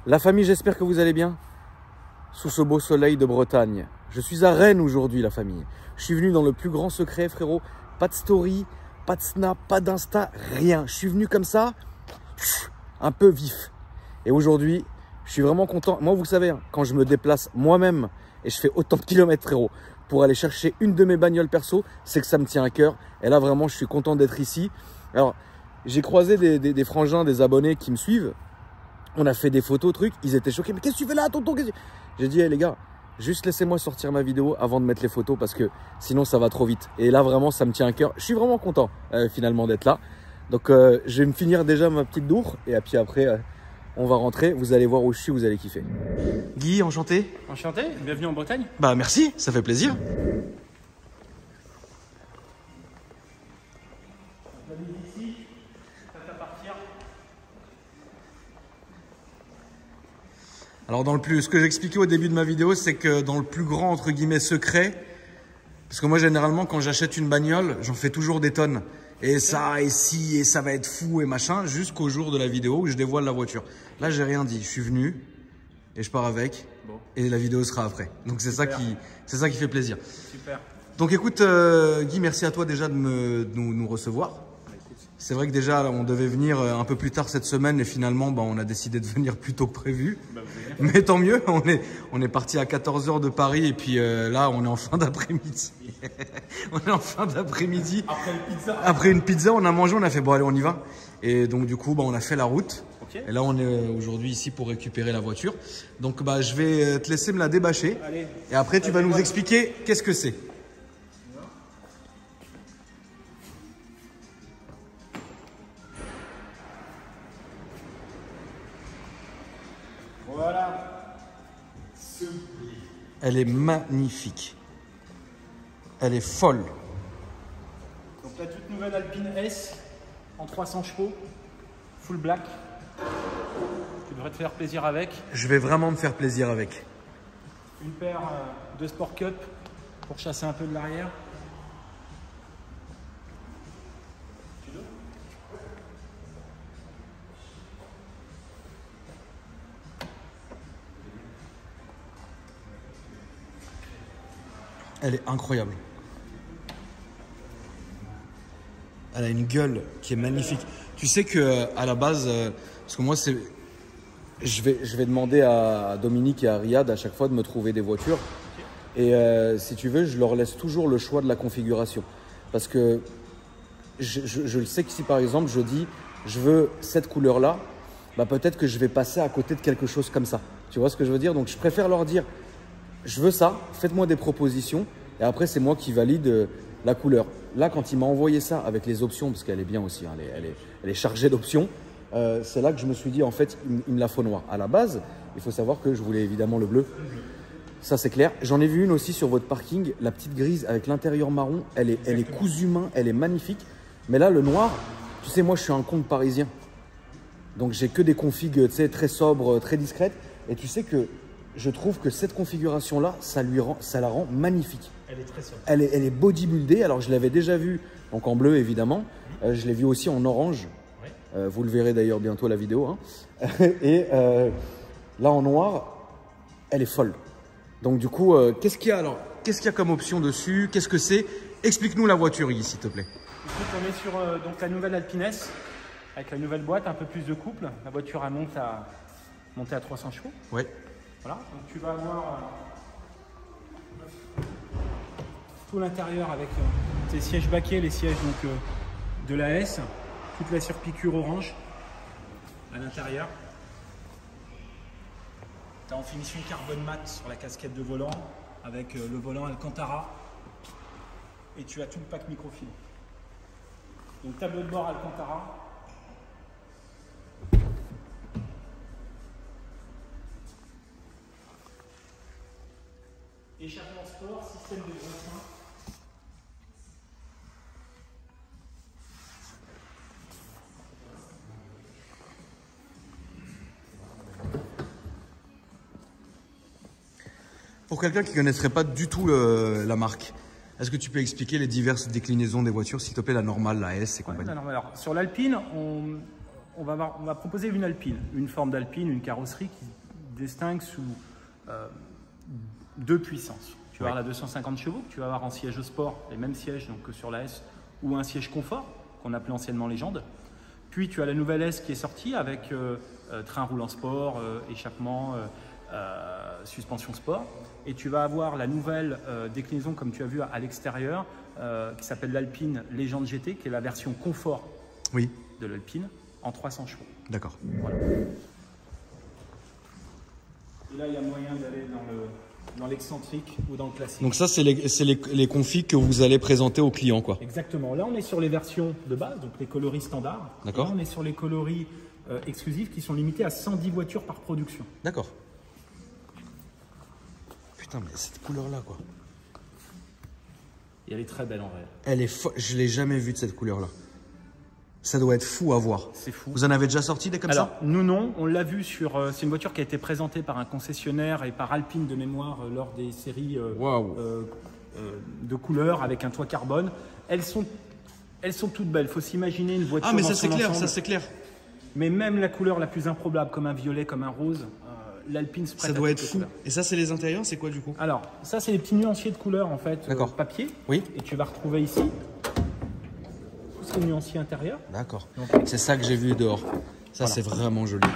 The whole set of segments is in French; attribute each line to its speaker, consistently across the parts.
Speaker 1: La famille, j'espère que vous allez bien sous ce beau soleil de Bretagne. Je suis à Rennes aujourd'hui, la famille. Je suis venu dans le plus grand secret, frérot. Pas de story, pas de snap, pas d'insta, rien. Je suis venu comme ça, un peu vif. Et aujourd'hui, je suis vraiment content. Moi, vous savez, hein, quand je me déplace moi-même et je fais autant de kilomètres, frérot, pour aller chercher une de mes bagnoles perso, c'est que ça me tient à cœur. Et là, vraiment, je suis content d'être ici. Alors, j'ai croisé des frangins, des abonnés qui me suivent. On a fait des photos, trucs. Ils étaient choqués. Mais qu'est-ce que tu fais là, tonton? J'ai dit, hey, les gars, juste laissez-moi sortir ma vidéo avant de mettre les photos parce que sinon, ça va trop vite. Et là, vraiment, ça me tient à cœur. Je suis vraiment content, finalement, d'être là. Donc, je vais me finir déjà ma petite dour. Et puis après, on va rentrer. Vous allez voir où je suis, vous allez kiffer. Guy, enchanté.
Speaker 2: Enchanté, bienvenue en Bretagne.
Speaker 1: Bah, merci, ça fait plaisir. Alors ce que j'expliquais au début de ma vidéo, c'est que dans le plus grand, entre guillemets, secret, parce que moi, généralement, quand j'achète une bagnole, j'en fais toujours des tonnes. Et ça, et si, et ça va être fou, et machin, jusqu'au jour de la vidéo où je dévoile la voiture. Là, j'ai rien dit. Je suis venu, et je pars avec, et la vidéo sera après. Donc, c'est ça qui fait plaisir.
Speaker 2: Super.
Speaker 1: Donc, écoute, Guy, merci à toi déjà de nous recevoir. C'est vrai que déjà, on devait venir un peu plus tard cette semaine et finalement, on a décidé de venir plus tôt que prévu. Mais tant mieux, on est parti à 14 h de Paris et puis là, on est en fin d'après-midi. On est en fin d'après-midi. Après une pizza, on a mangé, on a fait bon, allez, on y va. Et donc, du coup, on a fait la route. Okay. Et là, on est aujourd'hui ici pour récupérer la voiture. Donc, je vais te laisser me la débâcher. Allez. Et après, tu vas nous expliquer qu'est-ce que c'est.
Speaker 2: Voilà.
Speaker 1: Elle est magnifique. Elle est folle.
Speaker 2: Donc la toute nouvelle Alpine S en 300 chevaux, full black. Tu devrais te faire plaisir avec.
Speaker 1: Je vais vraiment me faire plaisir avec.
Speaker 2: Une paire de Sport Cup pour chasser un peu de l'arrière.
Speaker 1: Elle est incroyable. Elle a une gueule qui est magnifique. Tu sais que à la base, parce que moi je vais demander à Dominique et à Riyad à chaque fois de me trouver des voitures. Et si tu veux, je leur laisse toujours le choix de la configuration. Parce que je le sais que si par exemple je dis je veux cette couleur-là, peut-être que je vais passer à côté de quelque chose comme ça. Tu vois ce que je veux dire? Donc je préfère leur dire je veux ça, faites-moi des propositions et après c'est moi qui valide la couleur. Là, quand il m'a envoyé ça avec les options, parce qu'elle est bien aussi, hein, elle est chargée d'options, c'est là que je me suis dit en fait il me la faut noire. À la base, il faut savoir que je voulais évidemment le bleu, ça c'est clair. J'en ai vu une aussi sur votre parking, la petite grise avec l'intérieur marron, elle est cousu main, elle est magnifique. Mais là le noir, tu sais moi je suis un con parisien, donc j'ai que des configs très sobres, très discrètes et tu sais que je trouve que cette configuration-là, ça la rend magnifique.
Speaker 2: Elle est très sobre.
Speaker 1: Elle est bodybuildée. Alors, je l'avais déjà vue donc en bleu, évidemment. Je l'ai vue aussi en orange. Oui. Vous le verrez d'ailleurs bientôt la vidéo. Hein. Et là, en noir, elle est folle. Donc, du coup, qu'est-ce qu'il y a comme option dessus? Qu'est-ce que c'est? Explique-nous la voiture, Guy, s'il te plaît.
Speaker 2: Écoute, on est sur donc, la nouvelle Alpine S avec la nouvelle boîte, un peu plus de couple. La voiture a monté à 300 chevaux.
Speaker 1: Oui.
Speaker 2: Voilà, donc tu vas avoir tout l'intérieur avec tes sièges baquets, les sièges donc, de la S, toute la surpiqûre orange à l'intérieur. Tu as en finition carbone mat sur la casquette de volant avec le volant Alcantara et tu as tout le pack microfibre. Donc tableau de bord Alcantara. Échappement sport, système de brossin.
Speaker 1: Pour quelqu'un qui ne connaîtrait pas du tout la marque, est-ce que tu peux expliquer les diverses déclinaisons des voitures, s'il te plaît, la normale, la S et compagnie?
Speaker 2: Alors, sur l'Alpine, on va proposer une Alpine, une forme d'Alpine, une carrosserie qui distingue sous deux puissances. Tu vas avoir la 250 chevaux que tu vas avoir en siège sport, les mêmes sièges donc, que sur la S, ou un siège confort qu'on appelait anciennement Légende. Puis tu as la nouvelle S qui est sortie avec train roulant sport, échappement, suspension sport. Et tu vas avoir la nouvelle déclinaison, comme tu as vu à l'extérieur, qui s'appelle l'Alpine Légende GT, qui est la version confort de l'Alpine en 300 chevaux.
Speaker 1: D'accord.
Speaker 2: Voilà. Et là, il y a moyen d'aller dans l'excentrique ou dans le classique.
Speaker 1: Donc ça, c'est les configs que vous allez présenter aux clients, quoi.
Speaker 2: Exactement. Là, on est sur les versions de base, donc les coloris standards.
Speaker 1: D'accord.
Speaker 2: Là, on est sur les coloris exclusifs qui sont limités à 110 voitures par production.
Speaker 1: D'accord. Putain, mais cette couleur-là, quoi.
Speaker 2: Et elle est très belle en vrai.
Speaker 1: Elle est je l'ai jamais vue de cette couleur-là. Ça doit être fou à voir.
Speaker 2: C'est fou.
Speaker 1: Vous en avez déjà sorti des comme
Speaker 2: Alors,
Speaker 1: ça?
Speaker 2: nous non, on l'a vu sur... c'est une voiture qui a été présentée par un concessionnaire et par Alpine de mémoire lors des séries de couleurs avec un toit carbone. Elles sont toutes belles. Il faut s'imaginer une voiture.
Speaker 1: Ah, mais
Speaker 2: dans
Speaker 1: ça c'est
Speaker 2: son
Speaker 1: clair,
Speaker 2: ensemble.
Speaker 1: ça c'est clair.
Speaker 2: Mais même la couleur la plus improbable, comme un violet, comme un rose, l'Alpine se prête
Speaker 1: Ça
Speaker 2: à
Speaker 1: doit
Speaker 2: toutes
Speaker 1: être
Speaker 2: les
Speaker 1: fou.
Speaker 2: couleurs.
Speaker 1: Et ça, c'est les intérieurs, c'est quoi du coup?
Speaker 2: Alors, ça, c'est les petits nuanciers de couleurs en fait, papier.
Speaker 1: Oui.
Speaker 2: Et tu vas retrouver ici tous ces nuanciers intérieurs.
Speaker 1: D'accord.
Speaker 2: Donc,
Speaker 1: C'est ça que j'ai vu dehors. Ça,
Speaker 2: Voilà.
Speaker 1: c'est vraiment joli.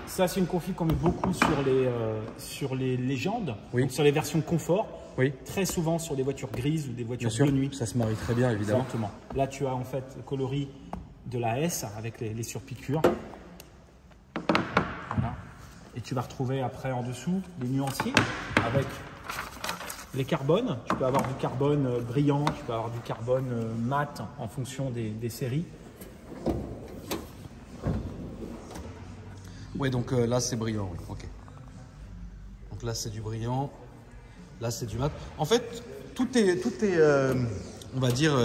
Speaker 2: ça, c'est une config qu'on met beaucoup sur les légendes,
Speaker 1: Oui.
Speaker 2: donc sur les versions confort.
Speaker 1: Oui.
Speaker 2: Très souvent sur des voitures grises ou des voitures
Speaker 1: Bien sûr.
Speaker 2: bleu nuit.
Speaker 1: Ça se marie très bien, évidemment.
Speaker 2: Exactement. Là, tu as en fait le coloris de la S avec les surpiqûres. Voilà. Et tu vas retrouver après en dessous les nuanciers avec les carbones. Tu peux avoir du carbone brillant, tu peux avoir du carbone mat en fonction des séries.
Speaker 1: Ouais, donc là, c'est brillant, oui. Ok. Donc là, c'est du brillant. Là, c'est du mat. En fait, tout est on va dire,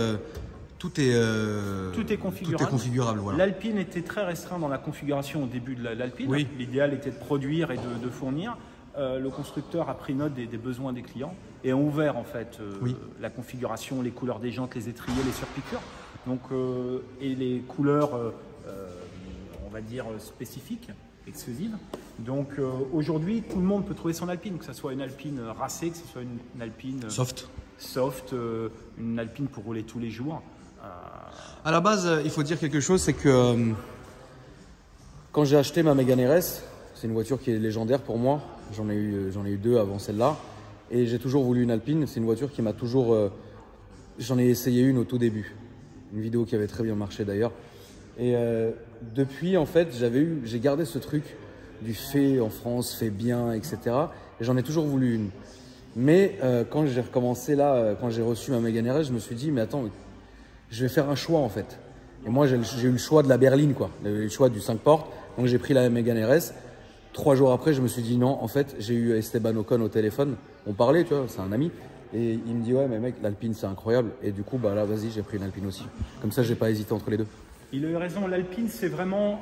Speaker 1: tout est
Speaker 2: configurable.
Speaker 1: Tout est configurable, voilà.
Speaker 2: L'Alpine était très restreint dans la configuration au début de l'Alpine.
Speaker 1: Oui.
Speaker 2: L'idéal était de produire et de fournir. Le constructeur a pris note des besoins des clients et a ouvert en fait la configuration, les couleurs des jantes, les étriers, les surpiqûres. Donc, et les couleurs, on va dire, spécifiques, exclusives. Donc aujourd'hui, tout le monde peut trouver son Alpine, que ce soit une Alpine racée, que ce soit une Alpine
Speaker 1: Soft.
Speaker 2: une Alpine pour rouler tous les jours.
Speaker 1: À la base, il faut dire quelque chose, c'est que quand j'ai acheté ma Mégane RS, c'est une voiture qui est légendaire pour moi. J'en ai eu deux avant celle-là. Et j'ai toujours voulu une Alpine. C'est une voiture qui m'a toujours... j'en ai essayé une au tout début. Une vidéo qui avait très bien marché d'ailleurs. Et depuis, en fait, j'ai gardé ce truc du fait en France, fait bien, etc. Et j'en ai toujours voulu une. Mais quand j'ai recommencé là, quand j'ai reçu ma Mégane RS, je me suis dit, mais attends, je vais faire un choix en fait. Et moi, j'ai eu le choix de la berline, quoi. Le choix du 5 portes. Donc j'ai pris la Mégane RS. 3 jours après, je me suis dit non, en fait, j'ai eu Esteban Ocon au téléphone. On parlait, tu vois, c'est un ami. Et il me dit, ouais, mais mec, l'Alpine, c'est incroyable. Et du coup, bah là, vas-y, j'ai pris une Alpine aussi. Comme ça, j'ai pas hésité entre les deux.
Speaker 2: Il a eu raison, l'Alpine, c'est vraiment...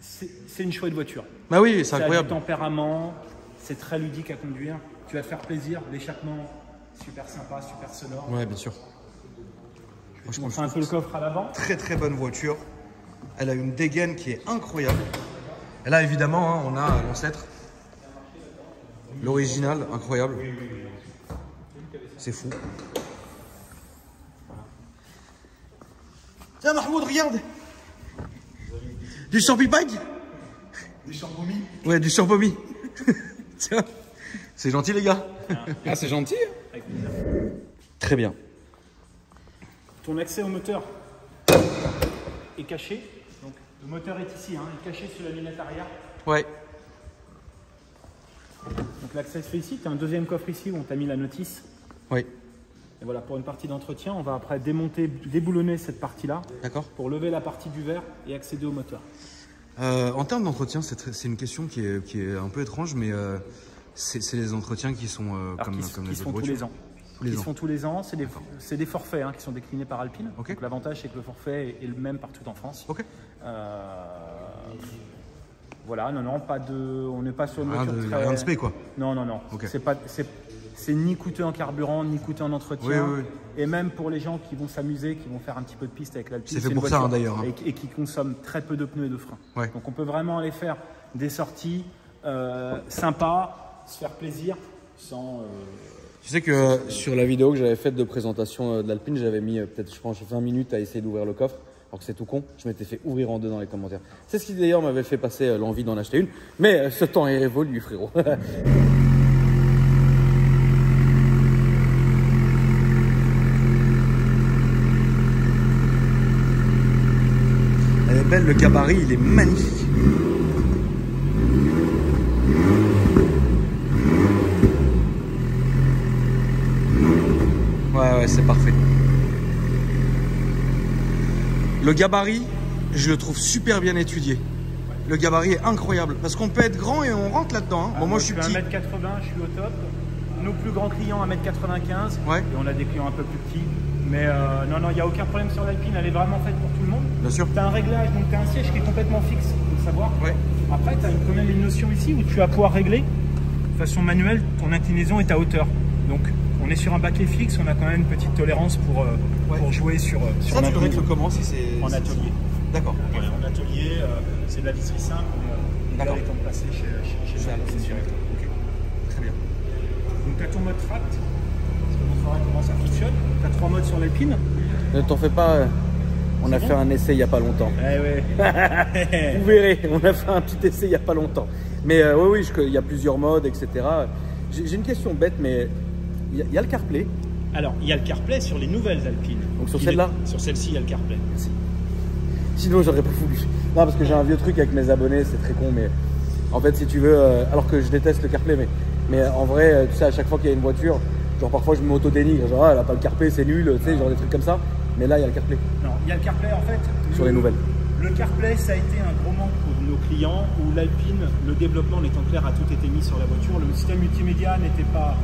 Speaker 2: C'est une chouette voiture.
Speaker 1: Bah oui, c'est
Speaker 2: Ça a
Speaker 1: incroyable.
Speaker 2: du tempérament, c'est très ludique à conduire. Tu vas te faire plaisir, l'échappement, super sympa, super sonore.
Speaker 1: Ouais, bien sûr.
Speaker 2: Je montre un peu le coffre à l'avant.
Speaker 1: Très très bonne voiture. Elle a une dégaine qui est incroyable. Et là, évidemment, hein, on a l'ancêtre. L'original, incroyable. C'est fou. Tiens, Mahmoud, regarde. Du champipagne.
Speaker 2: Du champomis.
Speaker 1: Ouais, du champomis. Tiens, c'est gentil, les gars.
Speaker 3: Ah, c'est gentil.
Speaker 2: Avec plaisir.
Speaker 1: Très bien.
Speaker 2: Ton accès au moteur est caché. Donc, le moteur est ici, hein, est caché sur la lunette arrière.
Speaker 1: Ouais.
Speaker 2: Donc l'accès se fait ici. Tu as un deuxième coffre ici où on t'a mis la notice.
Speaker 1: Ouais.
Speaker 2: Et voilà, pour une partie d'entretien, on va après déboulonner cette partie-là
Speaker 1: D'accord.
Speaker 2: pour lever la partie du verre et accéder au moteur.
Speaker 1: En termes d'entretien, c'est une question qui est un peu étrange, mais c'est les entretiens qui sont
Speaker 2: Alors,
Speaker 1: comme
Speaker 2: qui
Speaker 1: les
Speaker 2: se
Speaker 1: autres
Speaker 2: font tous
Speaker 1: voitures.
Speaker 2: les ans.
Speaker 1: Tous les
Speaker 2: Qui se
Speaker 1: ans.
Speaker 2: font tous les ans. C'est des forfaits hein, qui sont déclinés par Alpine.
Speaker 1: Ok.
Speaker 2: Donc l'avantage, c'est que le forfait est le même partout en France.
Speaker 1: Ok.
Speaker 2: Voilà, non, pas de, on n'est pas sur une voiture très...
Speaker 1: Rien de spé, quoi.
Speaker 2: Non.
Speaker 1: Okay.
Speaker 2: C'est ni coûteux en carburant, ni coûteux en entretien.
Speaker 1: Oui.
Speaker 2: Et même pour les gens qui vont s'amuser, qui vont faire un petit peu de piste avec l'Alpine.
Speaker 1: C'est fait pour ça, d'ailleurs.
Speaker 2: Et qui consomment très peu de pneus et de freins.
Speaker 1: Ouais.
Speaker 2: Donc on peut vraiment aller faire des sorties sympas, se faire plaisir sans...
Speaker 1: Tu sais que sur la vidéo que j'avais faite de présentation de l'Alpine, j'avais mis peut-être, je pense, 20 minutes à essayer d'ouvrir le coffre. Alors que c'est tout con, je m'étais fait ouvrir en deux dans les commentaires. C'est ce qui d'ailleurs m'avait fait passer l'envie d'en acheter une. Mais ce temps est révolu, frérot. Elle est belle, le gabarit, il est magnifique. Ouais, c'est parfait. Le gabarit, je le trouve super bien étudié. Le gabarit est incroyable parce qu'on peut être grand et on rentre là-dedans. Hein. Bon, moi je suis petit.
Speaker 2: 1m80, je suis au top. Nos plus grands clients 1m95.
Speaker 1: Ouais.
Speaker 2: Et on a des clients un peu plus petits. Mais non, il n'y a aucun problème sur l'Alpine. Elle est vraiment faite pour tout le monde.
Speaker 1: Bien sûr.
Speaker 2: Tu as un réglage, donc tu as un siège qui est complètement fixe, il faut le savoir.
Speaker 1: Ouais.
Speaker 2: Après, tu as quand même une notion ici où tu vas pouvoir régler de façon manuelle ton inclinaison et ta hauteur. Donc, on est sur un baquet fixe, on a quand même une petite tolérance pour jouer sur
Speaker 1: ça, tu le règles comment si c'est
Speaker 2: en atelier.
Speaker 1: D'accord.
Speaker 2: Ouais, en atelier, c'est de la visserie simple. Les gars étant placés chez
Speaker 1: l'Alpine direct. Ok. Très bien.
Speaker 2: Donc, tu as ton mode tract. Je te montrerai comment ça fonctionne. Tu as 3 modes sur l'Alpine.
Speaker 1: Ne t'en fais pas. On a fait un essai il n'y a pas longtemps. Vous verrez, on a fait un petit essai il n'y a pas longtemps. Mais oui, il y a plusieurs modes, etc. J'ai une question bête, mais il y a le CarPlay.
Speaker 2: Alors, il y a le CarPlay sur les nouvelles Alpines.
Speaker 1: Donc sur celle-là?
Speaker 2: Sur celle-ci, il y a le CarPlay.
Speaker 1: Merci. Sinon, j'aurais pas voulu. Non, parce que j'ai un vieux truc avec mes abonnés, c'est très con, mais en fait, si tu veux, alors que je déteste le CarPlay, mais en vrai, tu sais, à chaque fois qu'il y a une voiture, genre parfois je me auto-dénigre, genre elle a pas le CarPlay, c'est nul, tu sais, genre des trucs comme ça. Mais là, il y a le CarPlay.
Speaker 2: Non, il y a le CarPlay en fait.
Speaker 1: Sur les nouvelles.
Speaker 2: Le CarPlay, ça a été un gros manque pour nos clients où l'Alpine, le développement, l'étant clair, a tout été mis sur la voiture. Le système multimédia n'était pas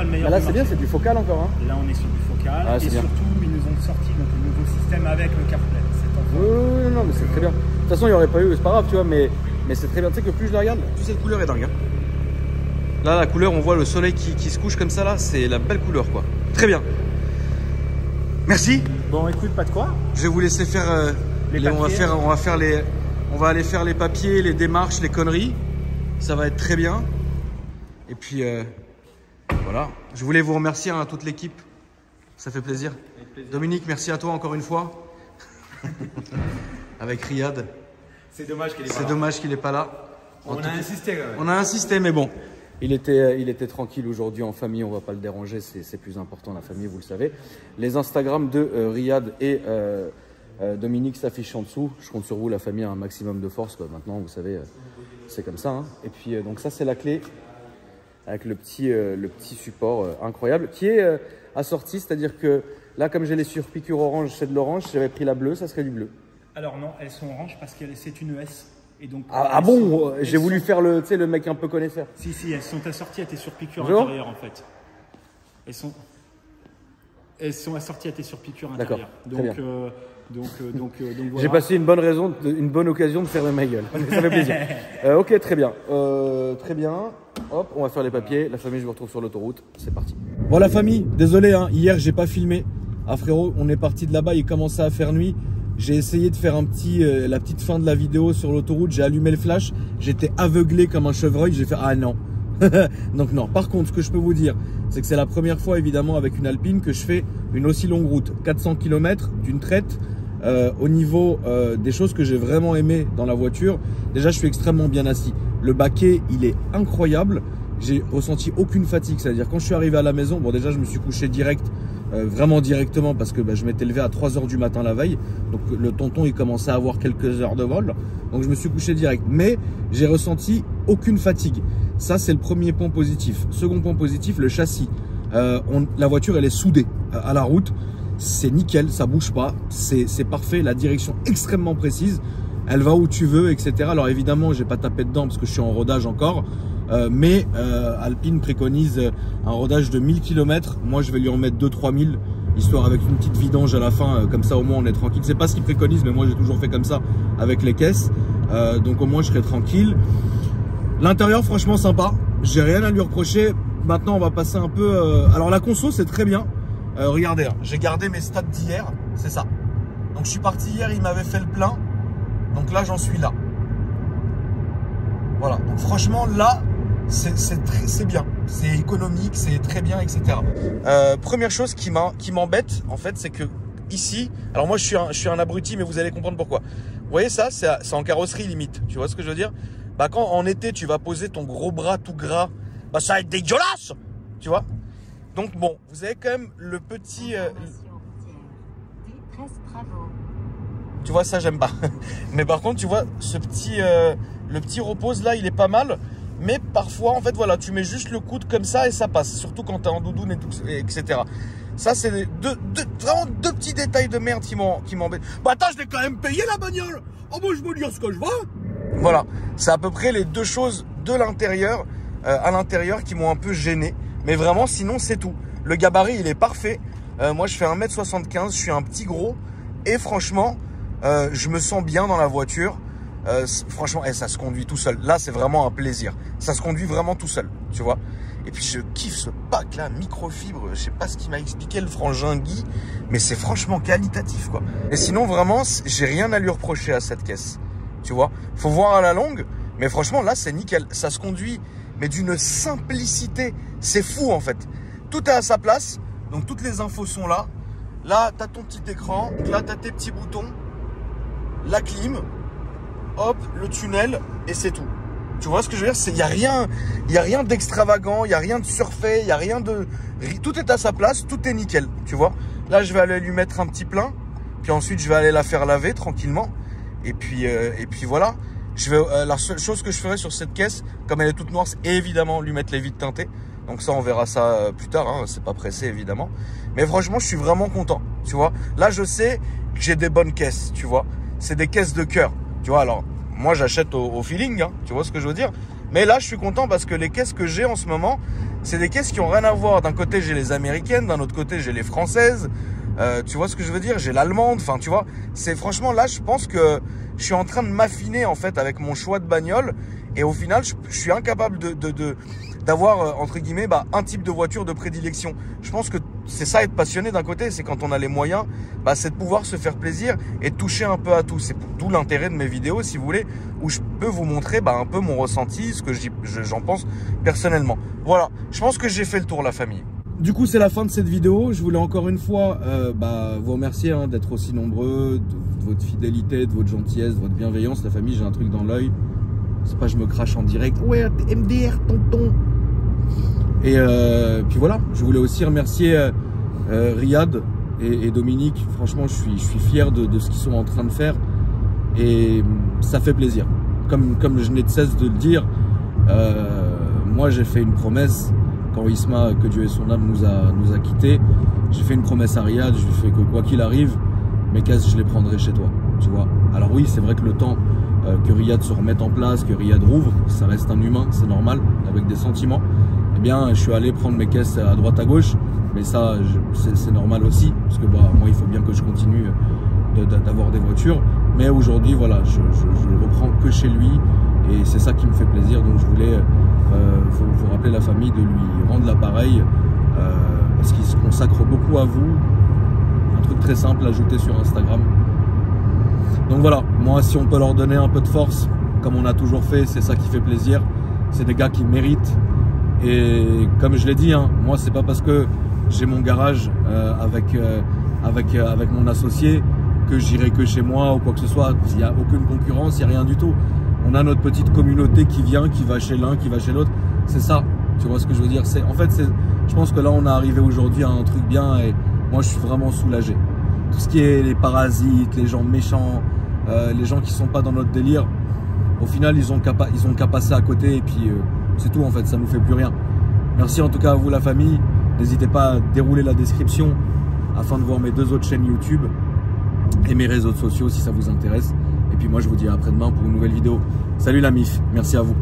Speaker 2: le meilleur.
Speaker 1: Là, c'est bien, c'est du focal encore. Hein.
Speaker 2: Là, on est sur du focal. Et
Speaker 1: bien.
Speaker 2: surtout, ils nous ont sorti donc, le nouveau système avec le CarPlay.
Speaker 1: Oui, non, mais c'est très bien. De toute façon, il n'y aurait pas eu, c'est pas grave, tu vois, mais c'est très bien. Tu sais que plus je la regarde, plus cette couleur est dingue. Hein. Là, la couleur, on voit le soleil qui se couche comme ça, là, c'est la belle couleur, quoi. Très bien. Merci.
Speaker 2: Bon, écoute, pas de quoi.
Speaker 1: Je vais vous laisser faire. On va aller faire les papiers, les démarches, les conneries. Ça va être très bien. Et puis, voilà. Je voulais vous remercier à toute l'équipe. Ça fait plaisir. Dominique, merci à toi encore une fois. Avec Riyad.
Speaker 2: C'est dommage qu'il n'est pas là. On a insisté quand même.
Speaker 1: On a insisté, mais bon. Il était tranquille aujourd'hui en famille, on ne va pas le déranger, c'est plus important la famille, vous le savez. Les Instagram de Riyad et Dominique s'affichent en dessous. Je compte sur vous, la famille a un maximum de force, quoi. Maintenant, vous savez, c'est comme ça. Hein. Et puis, donc ça, c'est la clé avec le petit support incroyable qui est assorti, c'est-à-dire que là, comme j'ai les surpiqûres orange, c'est de l'orange. Si j'avais pris la bleue, ça serait du bleu.
Speaker 2: Alors non, elles sont oranges parce que c'est une ES. Et donc,
Speaker 1: bon, j'ai voulu faire le mec un peu connaisseur.
Speaker 2: Si, elles sont assorties à tes surpiqûres intérieures en fait. Elles sont assorties à tes surpiqûres intérieures. Donc voilà.
Speaker 1: J'ai passé une bonne occasion de faire de ma gueule. Ça fait plaisir. Ok, très bien. Très bien. Hop, on va faire les papiers. La famille, je vous retrouve sur l'autoroute. C'est parti. Bon, la famille, désolé, hein, hier, j'ai pas filmé. Ah frérot, on est parti de là-bas, il commençait à faire nuit. J'ai essayé de faire la petite fin de la vidéo sur l'autoroute. J'ai allumé le flash. J'étais aveuglé comme un chevreuil. J'ai fait ah non. Donc non. Par contre, ce que je peux vous dire, c'est que c'est la première fois évidemment avec une Alpine que je fais une aussi longue route. 400 km d'une traite. Au niveau des choses que j'ai vraiment aimé dans la voiture, déjà je suis extrêmement bien assis. Le baquet, il est incroyable. J'ai ressenti aucune fatigue. C'est-à-dire quand je suis arrivé à la maison, bon déjà je me suis couché direct. Vraiment directement parce que je m'étais levé à 3 h du matin la veille, donc le tonton il commençait à avoir quelques heures de vol, donc je me suis couché direct, mais j'ai ressenti aucune fatigue. Ça c'est le premier point positif. Second point positif, le châssis. La voiture elle est soudée à la route, c'est nickel, ça bouge pas, c'est parfait, la direction extrêmement précise, elle va où tu veux, etc. Alors évidemment j'ai pas tapé dedans parce que je suis en rodage encore. Mais Alpine préconise un rodage de 1000 km. Moi, je vais lui en mettre 2-3 000, histoire avec une petite vidange à la fin. Comme ça, au moins, on est tranquille. C'est pas ce qu'il préconise, mais moi, j'ai toujours fait comme ça avec les caisses. Donc au moins je serai tranquille. L'intérieur franchement sympa, j'ai rien à lui reprocher. Maintenant on va passer un peu... Alors la conso c'est très bien. Regardez, hein, j'ai gardé mes stats d'hier, c'est ça. Donc je suis parti hier, il m'avait fait le plein. Donc là j'en suis là. Voilà, donc franchement là c'est bien, c'est économique, c'est très bien, etc. Première chose qui m'embête en fait, c'est que ici, alors moi je suis un abruti, mais vous allez comprendre pourquoi. Vous voyez ça, c'est en carrosserie limite, tu vois ce que je veux dire? Bah quand en été tu vas poser ton gros bras tout gras, bah ça va être dégueulasse, tu vois? Donc bon, vous avez quand même le petit... Tu vois, ça j'aime pas. Mais par contre, tu vois, ce petit, le petit repose là, il est pas mal. Mais parfois, en fait, voilà, tu mets juste le coude comme ça et ça passe. Surtout quand t'es en doudoune et tout, etc. Ça, c'est vraiment deux petits détails de merde qui m'embêtent. Bah attends, je l'ai quand même payé la bagnole. Oh bon, je veux dire ce que je veux. Voilà, c'est à peu près les deux choses de l'intérieur, à l'intérieur qui m'ont un peu gêné. Mais vraiment, sinon, c'est tout. Le gabarit, il est parfait. Moi, je fais 1m75, je suis un petit gros. Et franchement, je me sens bien dans la voiture. Franchement, ça se conduit tout seul. Là, c'est vraiment un plaisir. Ça se conduit vraiment tout seul, tu vois. Et puis, je kiffe ce pack là, microfibre. Je sais pas ce qu'il m'a expliqué le frangin Guy, mais c'est franchement qualitatif, quoi. Et sinon, vraiment, j'ai rien à lui reprocher à cette caisse, tu vois. Faut voir à la longue, mais franchement, là, c'est nickel. Ça se conduit, mais d'une simplicité. C'est fou, en fait. Tout est à sa place. Donc, toutes les infos sont là. Là, tu as ton petit écran. Là, tu as tes petits boutons. La clim. Hop, le tunnel. Et c'est tout. Tu vois ce que je veux dire? Il n'y a rien d'extravagant. Il n'y a rien de surfait. Il n'y a rien de... Tout est à sa place. Tout est nickel. Tu vois? Là, je vais aller lui mettre un petit plein. Puis ensuite, je vais aller la faire laver tranquillement. Et puis voilà. La seule chose que je ferai sur cette caisse, comme elle est toute noire, c'est évidemment lui mettre les vitres teintées. Donc ça, on verra ça plus tard, hein. C'est pas pressé, évidemment. Mais franchement, je suis vraiment content, tu vois. Là, je sais que j'ai des bonnes caisses, tu vois. C'est des caisses de cœur, tu vois. Alors, moi, j'achète au feeling, hein, tu vois ce que je veux dire. Mais là, je suis content parce que les caisses que j'ai en ce moment, c'est des caisses qui ont rien à voir. D'un côté, j'ai les américaines, d'un autre côté, j'ai les françaises. Tu vois ce que je veux dire? J'ai l'allemande, enfin, tu vois. C'est franchement, là, je pense que je suis en train de m'affiner, en fait, avec mon choix de bagnole. Et au final, je suis incapable d'avoir, entre guillemets, un type de voiture de prédilection. Je pense que c'est ça, être passionné d'un côté, c'est quand on a les moyens, c'est de pouvoir se faire plaisir et de toucher un peu à tout. C'est tout l'intérêt de mes vidéos, si vous voulez, où je peux vous montrer un peu mon ressenti, ce que j'en pense personnellement. Voilà, je pense que j'ai fait le tour, la famille. Du coup, c'est la fin de cette vidéo. Je voulais encore une fois vous remercier d'être aussi nombreux, de votre fidélité, de votre gentillesse, de votre bienveillance. La famille, j'ai un truc dans l'œil. C'est pas je me crache en direct. Ouais, MDR, tonton. Et puis voilà, je voulais aussi remercier Riyad et Dominique. Franchement, je suis fier de ce qu'ils sont en train de faire. Et ça fait plaisir. Comme je n'ai de cesse de le dire, moi j'ai fait une promesse. Quand Isma, que Dieu ait son âme, nous a quittés, j'ai fait une promesse à Riyad. Je lui ai fait que quoi qu'il arrive, mes caisses, je les prendrai chez toi. Tu vois. Alors oui, c'est vrai que le temps que Riyad se remette en place, que Riyad rouvre, ça reste un humain, c'est normal, avec des sentiments. Eh bien, je suis allé prendre mes caisses à droite à gauche, mais ça, c'est normal aussi, parce que moi, il faut bien que je continue d'avoir des voitures. Mais aujourd'hui, voilà, je ne reprends que chez lui, et c'est ça qui me fait plaisir. Donc, je voulais vous rappeler la famille de lui rendre l'appareil, parce qu'il se consacre beaucoup à vous. Un truc très simple, ajouté sur Instagram. Donc voilà, moi, si on peut leur donner un peu de force, comme on a toujours fait, c'est ça qui fait plaisir. C'est des gars qui méritent. Et comme je l'ai dit, moi, c'est pas parce que j'ai mon garage avec mon associé que j'irai que chez moi ou quoi que ce soit. Il n'y a aucune concurrence, il n'y a rien du tout. On a notre petite communauté qui vient, qui va chez l'un, qui va chez l'autre. C'est ça, tu vois ce que je veux dire. Je pense que là, on est arrivé aujourd'hui à un truc bien et moi, je suis vraiment soulagé. Tout ce qui est les parasites, les gens méchants, les gens qui sont pas dans notre délire, au final, ils ont qu'à passer à côté et puis c'est tout en fait, ça nous fait plus rien. Merci en tout cas à vous la famille. N'hésitez pas à dérouler la description afin de voir mes 2 autres chaînes YouTube et mes réseaux sociaux si ça vous intéresse. Et puis moi, je vous dis à après-demain pour une nouvelle vidéo. Salut la MIF, merci à vous.